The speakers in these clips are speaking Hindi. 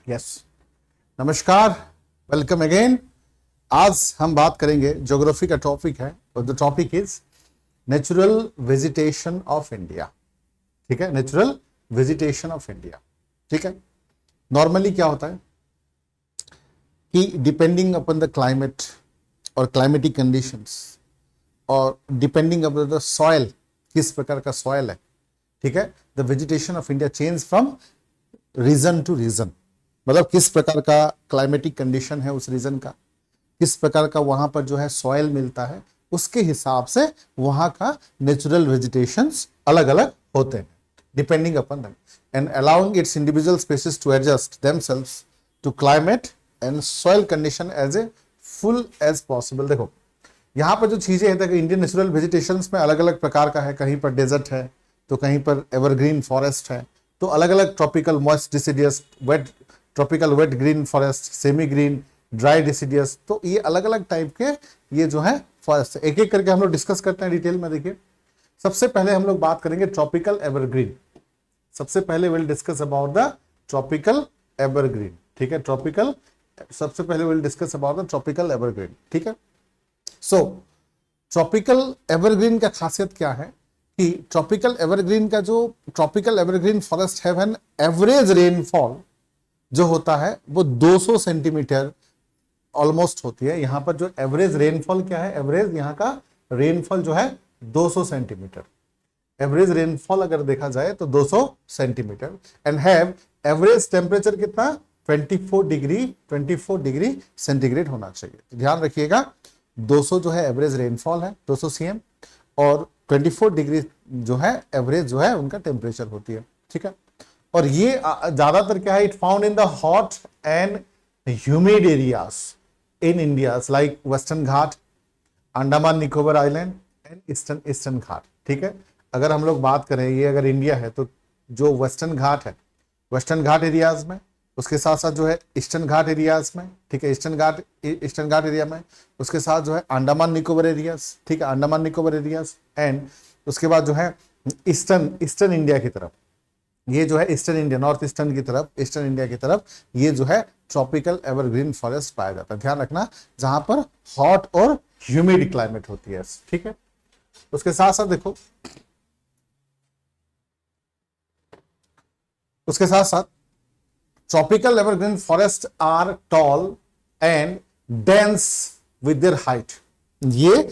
यस, नमस्कार, वेलकम अगेन। आज हम बात करेंगे, ज्योग्राफी का टॉपिक है और the topic is natural vegetation of India. ठीक है, नेचुरल वेजिटेशन ऑफ इंडिया। ठीक है, नॉर्मली क्या होता है कि डिपेंडिंग अपॉन द क्लाइमेट और क्लाइमेटिक कंडीशंस और डिपेंडिंग अपॉन द सॉइल, किस प्रकार का सॉइल है, ठीक है, the vegetation of India change from region to region. मतलब किस प्रकार का क्लाइमेटिक कंडीशन है उस रीजन का, किस प्रकार का वहां पर जो है सॉइल मिलता है, उसके हिसाब से वहां का नेचुरल वेजिटेशंस अलग अलग होते हैं depending upon them and allowing its individual species to adjust themselves to climate and soil condition as a full as possible. देखो यहाँ पर जो चीजें हैं, देखो इंडियन नेचुरल वेजिटेशंस में अलग अलग प्रकार का है। कहीं पर डेजर्ट है तो कहीं पर एवरग्रीन फॉरेस्ट है, तो अलग अलग tropical moist deciduous, wet tropical wet green forest, semi green, dry deciduous, तो ये अलग अलग टाइप के ये जो है फॉरेस्ट। एक एक करके हम लोग डिस्कस करते हैं डिटेल में। देखिए, सबसे पहले हम लोग बात करेंगे ट्रॉपिकल एवरग्रीन। सबसे पहले will discuss about the tropical evergreen. ठीक है, ट्रॉपिकल, सबसे पहले will discuss about the tropical evergreen. ठीक है, सो ट्रॉपिकल एवरग्रीन का खासियत क्या है कि ट्रॉपिकल एवरग्रीन का जो tropical evergreen forest have an average rainfall जो होता है वो 200 सेंटीमीटर ऑलमोस्ट होती है। यहां पर जो एवरेज रेनफॉल क्या है, एवरेज यहां का रेनफॉल जो है 200 सेंटीमीटर। एवरेज रेनफॉल अगर देखा जाए तो 200 centimetre and have average temperature कितना, 24 डिग्री सेंटीग्रेड होना चाहिए। ध्यान रखिएगा, 200 जो है एवरेज रेनफॉल है, 200 सीएम, और 24 डिग्री जो है एवरेज जो है उनका टेम्परेचर होती है। ठीक है, और ये ज्यादातर क्या है, it found in the hot and humid areas in India like western Ghat, Andaman Nicobar island and eastern Ghat. ठीक है, अगर हम लोग बात करें, ये अगर इंडिया है तो जो वेस्टर्न घाट है, वेस्टर्न घाट एरियाज में, उसके साथ साथ जो है ईस्टर्न घाट एरियाज में, ठीक है, ईस्टर्न घाट एरिया में, उसके साथ जो है अंडमान निकोबार एरियाज, ठीक है, अंडमान निकोबार एरियाज, एंड उसके बाद जो है ईस्टर्न इंडिया की तरफ, ये जो है ईस्टर्न इंडिया, नॉर्थ ईस्टर्न की तरफ, ईस्टर्न इंडिया की तरफ, ये जो है ट्रॉपिकल एवरग्रीन फॉरेस्ट पाया जाता है। ध्यान रखना, जहां पर हॉट और ह्यूमिड क्लाइमेट होती है। ठीक है, उसके साथ साथ देखो, उसके साथ साथ tropical evergreen forest are tall and dense with their height. ये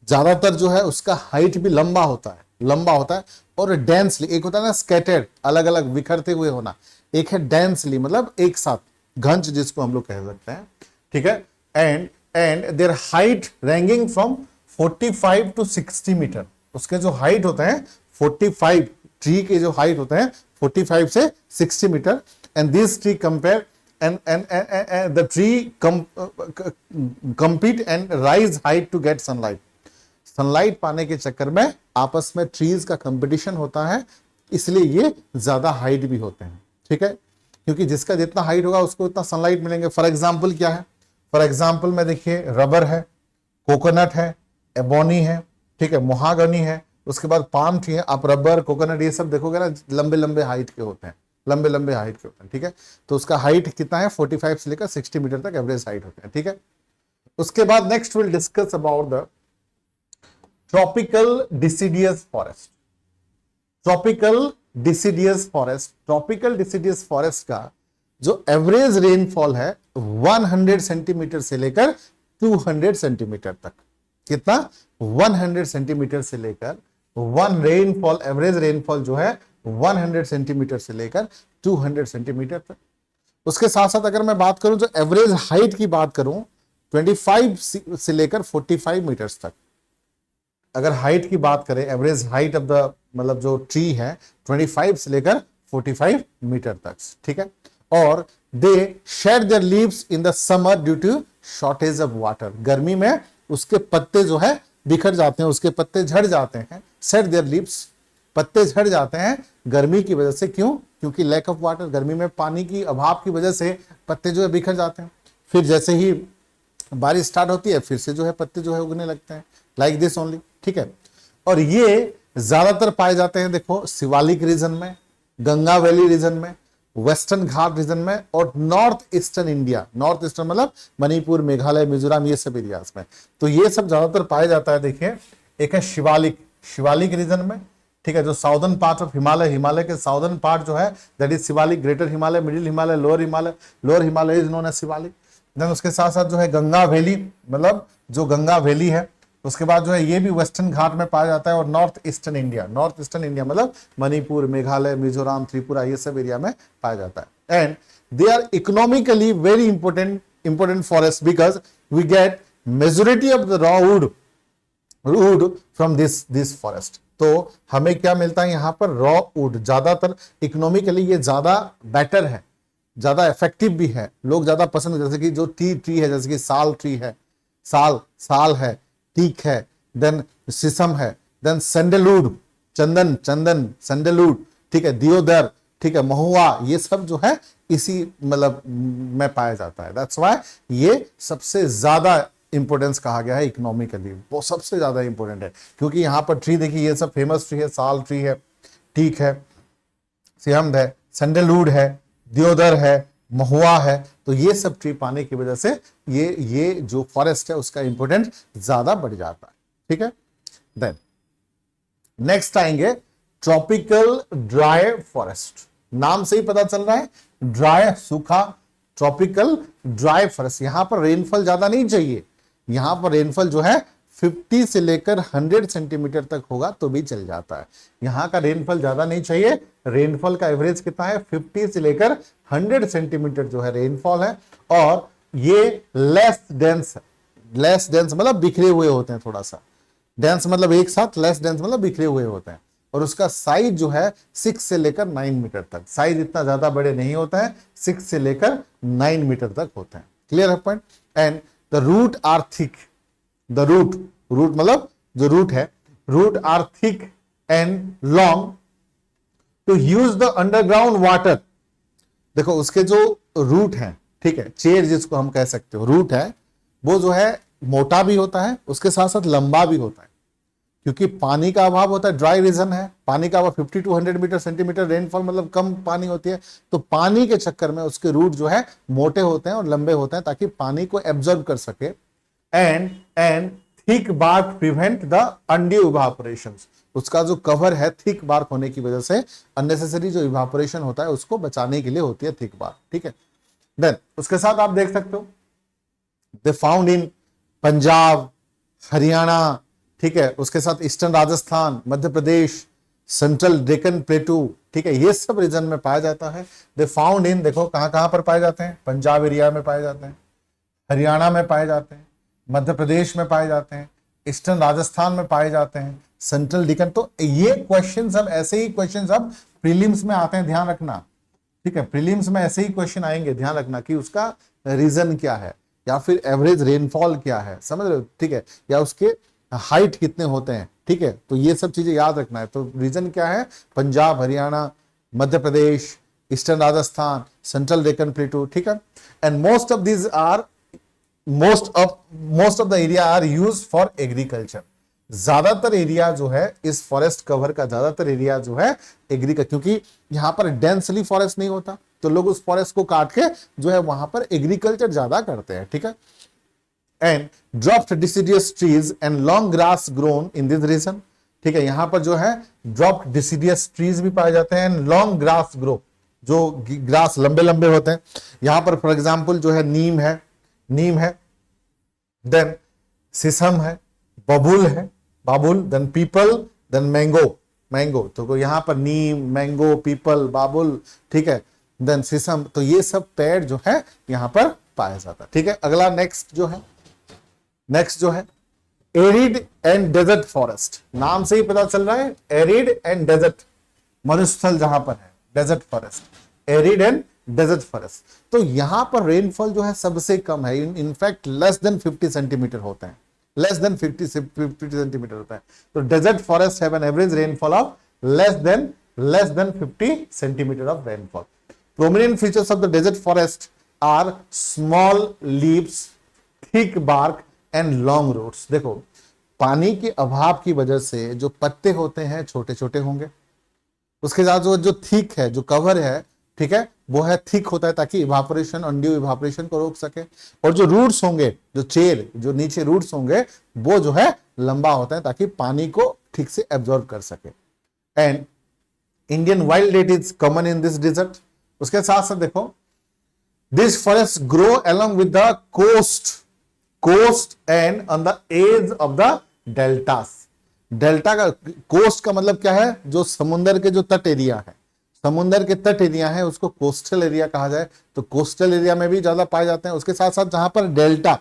ज्यादातर जो है उसका हाइट भी लंबा होता है और डेंसली, एक होता है ना स्कैटर्ड, अलग अलग बिखरते हुए होना, एक है डेंसली मतलब एक साथ, घंच जिसको हम लोग कह सकते हैं। ठीक है, and their height ranking from 45 to 60 metre. उसके जो हाइट होते हैं 45, ट्री के जो हाइट होते हैं 45 से 60 metre, and this tree compare and the tree compete and rise height to get sunlight. Sunlight पाने के चक्कर में आपस में ट्रीज का कंपटीशन होता है, इसलिए ये ज्यादा हाइट भी होते हैं। ठीक है, क्योंकि जिसका जितना हाइट होगा उसको उतना सनलाइट मिलेंगे। फॉर एग्जांपल क्या है, फॉर एग्जांपल में देखिए, रबर है, कोकोनट है, एबोनी है, ठीक है, मोहागनी है, उसके बाद पाम ट्री है। आप रबर, कोकोनट ये सब देखोगे ना, लंबे लंबे हाइट के होते हैं, लंबे लंबे हाइट के होते हैं। ठीक है, तो उसका हाइट कितना है, 45 से लेकर 60 मीटर तक एवरेज हाइट होते हैं। ठीक है, उसके बाद next will discuss about the tropical deciduous forest. Tropical deciduous forest, tropical deciduous forest का जो एवरेज रेनफॉल है 100 सेंटीमीटर से लेकर 200 सेंटीमीटर तक। कितना, 100 सेंटीमीटर से लेकर रेनफॉल, एवरेज रेनफॉल जो है 100 सेंटीमीटर से लेकर 200 सेंटीमीटर तक। उसके साथ साथ अगर मैं बात करूं, जो एवरेज हाइट की बात करूं, 25 से लेकर 45 मीटर्स तक। अगर हाइट की बात करें, एवरेज हाइट ऑफ द मतलब जो ट्री है 25 से लेकर 45 मीटर तक। ठीक है, और they shed their leaves in the summer due to shortage of water. गर्मी में उसके पत्ते जो है बिखर जाते हैं, उसके पत्ते झड़ जाते हैं। शेड देयर लीव्स, पत्ते झड़ जाते हैं गर्मी की वजह से। क्यों? क्योंकि लैक ऑफ वाटर, गर्मी में पानी की अभाव की वजह से पत्ते जो है बिखर जाते हैं। फिर जैसे ही बारिश स्टार्ट होती है फिर से जो है पत्ते जो है उगने लगते हैं, लाइक दिस ओनली। ठीक है, और ये ज्यादातर पाए जाते हैं देखो शिवालिक रीजन में, गंगा वैली रीजन में, वेस्टर्न घाट रीजन में और north eastern India, north eastern मतलब मणिपुर, मेघालय, मिजोरम, ये सब एरियाज में। तो ये सब ज्यादातर पाया जाता है। देखिए एक है शिवालिक, शिवालिक रीजन में, ठीक है, जो southern part of Himalaya, Himalaya के साउदर्न पार्ट जो है that is Shivalik, greater Himalaya, middle Himalaya, lower Himalaya, lower Himalaya is known as Shivalik. Then उसके साथ साथ जो है गंगा वैली, मतलब जो गंगा वैली है, उसके बाद जो है ये भी वेस्टर्न घाट में पाया जाता है। और north eastern India, north eastern India मतलब मणिपुर, मेघालय, मिजोरम, त्रिपुरा, ये सब एरिया में पाया जाता है। And they are economically very important forest because we get majority of the raw wood from this forest. तो हमें क्या मिलता है यहाँ पर? Raw would. ज्यादातर इकोनॉमिकली ये ज्यादा बेटर है, ज्यादा इफेक्टिव भी है, लोग ज्यादा पसंद, जैसे कि जो ट्री है, जैसे कि साल ट्री है, साल है, टीक है, देन शीशम है, देन सैंडलवुड, चंदन सैंडलवुड, ठीक है, दियोदर, ठीक है, महुआ, ये सब जो है इसी मतलब में पाया जाता है। दैट्स व्हाई ये सबसे ज्यादा इंपोर्टेंस कहा गया है इकोनॉमिकली, वो सबसे ज्यादा इंपोर्टेंट है। क्योंकि यहाँ पर ट्री देखिए ये सब फेमस ट्री है, साल ट्री है, टीक है, सिहम्द है, सैंडलवुड है, दियोदर है, महुआ है। तो ये सब ट्री पाने की वजह से ये जो फॉरेस्ट है उसका इंपोर्टेंस ज्यादा बढ़ जाता है। ठीक है, देन नेक्स्ट आएंगे ट्रॉपिकल ड्राई फॉरेस्ट। नाम से ही पता चल रहा है, ड्राई, सूखा, ट्रॉपिकल ड्राई फॉरेस्ट। यहां पर रेनफॉल ज्यादा नहीं चाहिए, यहां पर रेनफॉल जो है 50 से लेकर 100 सेंटीमीटर तक होगा तो भी चल जाता है। यहां का रेनफॉल ज्यादा नहीं चाहिए, रेनफॉल का एवरेज कितना है? 50 से लेकर 100 सेंटीमीटर जो है रेनफॉल है। और ये लेस डेंस मतलब बिखरे हुए होते हैं, थोड़ा सा डेंस मतलब एक साथ, लेस डेंस मतलब बिखरे हुए होते हैं। और उसका साइज जो है 6 से लेकर 9 मीटर तक, साइज इतना ज्यादा बड़े नहीं होता है, 6 से लेकर 9 मीटर तक होते हैं। क्लियर है point? And the root are thick, the root मतलब जो रूट है, root are thick and long to use the underground water. देखो उसके जो रूट है, ठीक है, चेर जिसको हम कह सकते हो, रूट है वो जो है मोटा भी होता है, उसके साथ साथ लंबा भी होता है। क्योंकि पानी का अभाव होता है, ड्राई रीजन है, पानी का अभाव, 50 to 100 मीटर सेंटीमीटर रेनफॉल मतलब कम पानी होती है। तो पानी के चक्कर में उसके रूट जो है मोटे होते हैं और लंबे होते हैं ताकि पानी को एब्जॉर्ब कर सके। And thick bark prevent the undue evaporation. उसका जो कवर है थिक बार्क होने की वजह से अननेसेसरी जो इवापोरेशन होता है उसको बचाने के लिए होती है थिक बार्क। ठीक है, देन उसके साथ आप देख सकते हो they found in Punjab, Haryana, ठीक है, उसके साथ eastern Rajasthan, Madhya Pradesh, central Deccan plateau, ठीक है, ये सब रीजन में पाया जाता है। दे फाउंड इन, देखो कहां कहां पर पाए जाते हैं? पंजाब एरिया में पाए जाते हैं, हरियाणा में पाए जाते हैं, मध्य प्रदेश में पाए जाते हैं, ईस्टर्न राजस्थान में पाए जाते हैं, सेंट्रल डेक्कन। तो ये क्वेश्चन सब ऐसे ही क्वेश्चन सब प्रीलिम्स में आते हैं, ध्यान रखना। ठीक है, प्रीलिम्स में ऐसे ही क्वेश्चन आएंगे, ध्यान रखना कि उसका रीजन क्या है, या फिर एवरेज रेनफॉल क्या है, समझ रहे हो? ठीक है, या उसके हाइट कितने होते हैं। ठीक है, तो ये सब चीजें याद रखना है। तो रीजन क्या है? Punjab, Haryana, Madhya Pradesh, eastern Rajasthan, central Deccan plateau. ठीक है, and most of the area are used for agriculture. ज्यादातर एरिया जो है इस फॉरेस्ट कवर का, ज्यादातर एरिया जो है एग्रीकल्चर, क्योंकि यहां पर डेंसली फॉरेस्ट नहीं होता तो लोग उस फॉरेस्ट को काट के जो है वहां पर एग्रीकल्चर ज्यादा करते हैं। ठीक है, and dropped deciduous trees and long grass grown in this region. ठीक है, यहां पर जो है ड्रॉप्ड डिसिडियस ट्रीज भी पाए जाते हैं, लॉन्ग ग्रास ग्रो, जो ग्रास लंबे लंबे होते हैं। यहां पर फॉर एग्जांपल जो है नीम है, देन शीशम है, बाबुल, देन पीपल, देन मैंगो। तो यहां पर नीम, मैंगो, पीपल, बाबुल, ठीक है, देन शीशम। तो ये सब पेड़ जो है यहां पर पाया जाता है। ठीक है, अगला नेक्स्ट जो है एरिड एंड डेजर्ट फॉरेस्ट। नाम से ही पता चल रहा है, एरिड एंड डेजर्ट, मरुस्थल जहां पर है, desert forest, arid and desert forest. तो यहां पर रेनफॉल जो है सबसे कम है, इनफैक्ट लेस देन 50 सेंटीमीटर होते हैं, लेस देन 50 सेंटीमीटर होता है। तो desert forest have an average rainfall of less than 50 centimetre of rainfall. Prominent features of the desert forest are small leaves, thick bark and long roots. देखो पानी के अभाव की वजह से जो पत्ते होते हैं छोटे छोटे होंगे, उसके साथ जो थिक है, जो कवर है, ठीक है, वो है थिक होता है ताकि इवापोरेशन, अनड्यू इवापोरेशन को रोक सके। और जो रूट्स होंगे, जो चेर, जो नीचे रूट्स होंगे, वो जो है लंबा होता है ताकि पानी को ठीक से एब्जॉर्ब कर सके। And Indian wild date is common in this desert. उसके साथ साथ देखो, this forest grow along with the coast and on the edge of the deltas. Delta का, कोस्ट का मतलब क्या है, जो समुद्र के जो तट एरिया है, समुद्र के तट एरिया है उसको कोस्टल एरिया कहा जाए, तो कोस्टल एरिया में भी ज्यादा पाए जाते हैं। उसके साथ साथ जहां पर डेल्टा,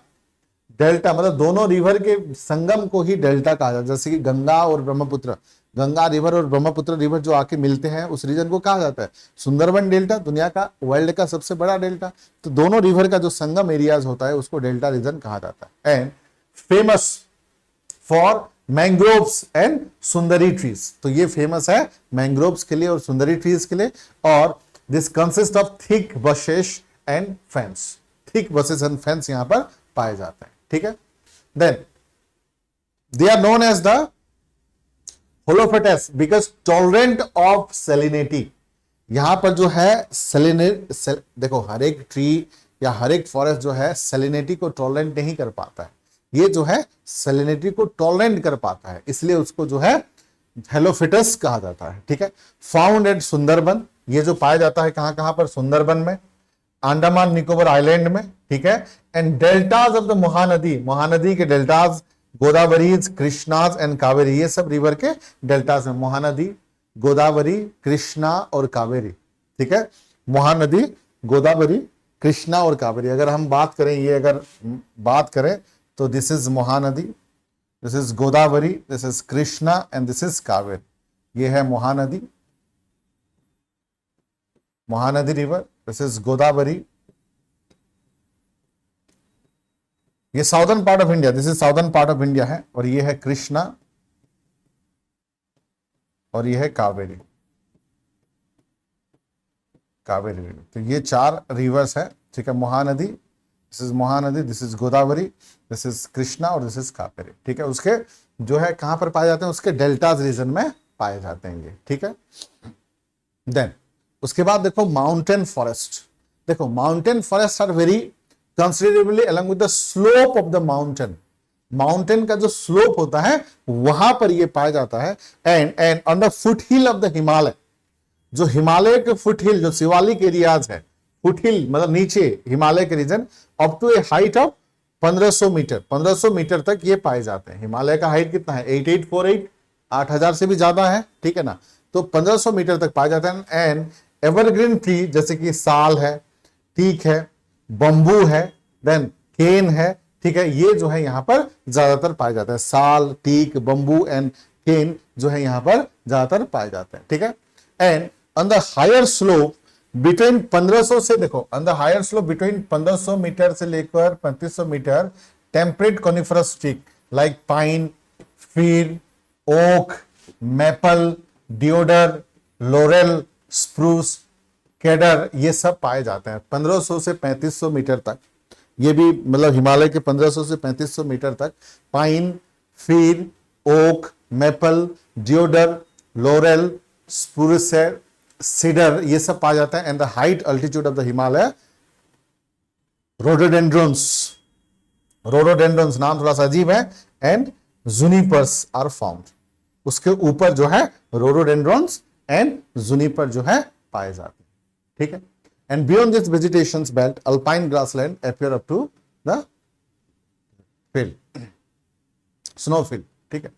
डेल्टा मतलब दोनों रिवर के संगम को ही डेल्टा कहा जाता है। जैसे कि गंगा और ब्रह्मपुत्र, गंगा रिवर और ब्रह्मपुत्र रिवर जो आके मिलते हैं, उस रीजन को कहा जाता है सुंदरबन डेल्टा, दुनिया का, वर्ल्ड का सबसे बड़ा डेल्टा। तो दोनों रिवर का जो संगम एरियाज होता है उसको डेल्टा रीजन कहा जाता है। And famous for mangroves and Sundari trees, तो ये फेमस है मैंग्रोव्स के लिए और सुंदरी ट्रीज के लिए। और this consist of thick bushes and ferns, thick bushes and ferns यहां पर पाए जाते हैं। ठीक है, then they are known as the halophytes because tolerant of salinity. यहां पर जो है देखो हर एक ट्री या हर एक फॉरेस्ट जो है सेलिनिटी को टॉलरेंट नहीं कर पाता है, ये जो है सेलिनिटी को टॉलरेंट कर पाता है, इसलिए उसको जो है हेलोफिटस कहा जाता है। ठीक है, फाउंड एट सुंदरबन, ये जो पाया जाता है कहां कहां पर, सुंदरबन में, अंडमान निकोबार आइलैंड में। ठीक है, and deltas of the Mahanadi, Mahanadi के डेल्टाज, गोदावरीज, कृष्णाज एंड कावेरी, ये सब रिवर के डेल्टाज में, महानदी, गोदावरी, कृष्णा और कावेरी। ठीक है, महानदी, गोदावरी, कृष्णा और कावेरी। अगर हम बात करें, ये अगर बात करें तो this is Mahanadi, this is Godavari, this is Krishna and this is Kaveri. ये है Mahanadi, Mahanadi river, this is Godavari, ये southern part of India, this is southern part of India है, और ये है कृष्णा और ये है कावेरी, कावेरी रिवर। तो ये 4 रिवर्स है। ठीक है, Mahanadi, this is Mahanadi, this is Godavari, this is Krishna और दिस इज कावेरी। ठीक है, उसके जो है कहां पर पाए जाते हैं, उसके डेल्टाज रीजन में पाए जाते हैं ये। ठीक है, देन उसके बाद देखो माउंटेन फॉरेस्ट। देखो mountain forest are very considerably along with the slope of the mountain, mountain का जो स्लोप होता है वहां पर ये पाया जाता है। And on the foot hill of the Himalaya, जो हिमालय के फुट हिल, जो शिवालिक एरियाज है, फुट हिल मतलब नीचे हिमालय के region, up to a height of 1500 metre, 1500 metre तक ये पाए जाते हैं। हिमालय का हाइट कितना है, 8848, 8000 से भी ज्यादा है। ठीक है ना, तो 1500 मीटर तक पाए जाते हैं। एंड एवरग्रीन ट्री जैसे कि साल है, टीक है, बंबू है, देन केन है। ठीक है, ये जो है यहां पर ज्यादातर पाए जाते हैं, साल, टीक, बंबू एंड केन जो है यहां पर ज्यादातर पाए जाते हैं। ठीक है, and on the higher slope between 1500 से, देखो on the higher slope between 1500 metre से लेकर 3500 metre, temperate coniferous tree like pine, fir, oak, maple, deodar, laurel, spruce, cedar, ये सब पाए जाते हैं 1500 से 3500 मीटर तक। ये भी मतलब हिमालय के 1500 से 3500 मीटर तक pine, fir, oak, maple, deodar, laurel, spruce, cedar, ये सब पाया जाता है। And the height altitude of the Himalaya, rhododendrons, rhododendrons नाम थोड़ा सा अजीब है, एंड जुनिपर्स आर फाउंड, उसके ऊपर जो है रोडोडेंड्रॉन्स एंड जुनिपर जो है पाए जाते हैं। ठीक है, and beyond this vegetation belt alpine grassland appear up to the field, snowfield. ठीक है,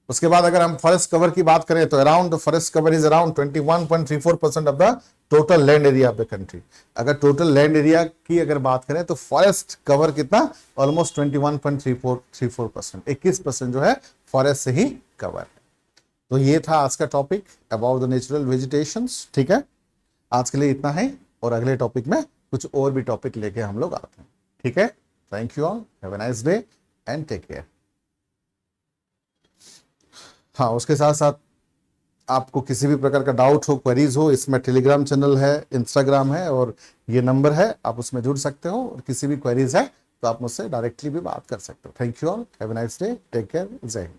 उसके बाद अगर हम फॉरेस्ट कवर की बात करें तो around the forest cover is around 21.34% of the total land area of the country. अगर टोटल लैंड एरिया की अगर बात करें तो फॉरेस्ट कवर कितना, ऑलमोस्ट 21.34%, 21% जो है फॉरेस्ट से ही कवर है। तो ये था आज का topic about the natural vegetations. ठीक है, आज के लिए इतना है, और अगले टॉपिक में कुछ और भी टॉपिक लेके हम लोग आते हैं। ठीक है, thank you all, have a nice day and take care. हाँ, उसके साथ साथ आपको किसी भी प्रकार का डाउट हो, क्वेरीज हो, इसमें टेलीग्राम चैनल है, इंस्टाग्राम है, और ये नंबर है, आप उसमें जुड़ सकते हो। और किसी भी क्वेरीज है तो आप मुझसे डायरेक्टली भी बात कर सकते हो। Thank you all, have a nice day, take care, जय हिंद।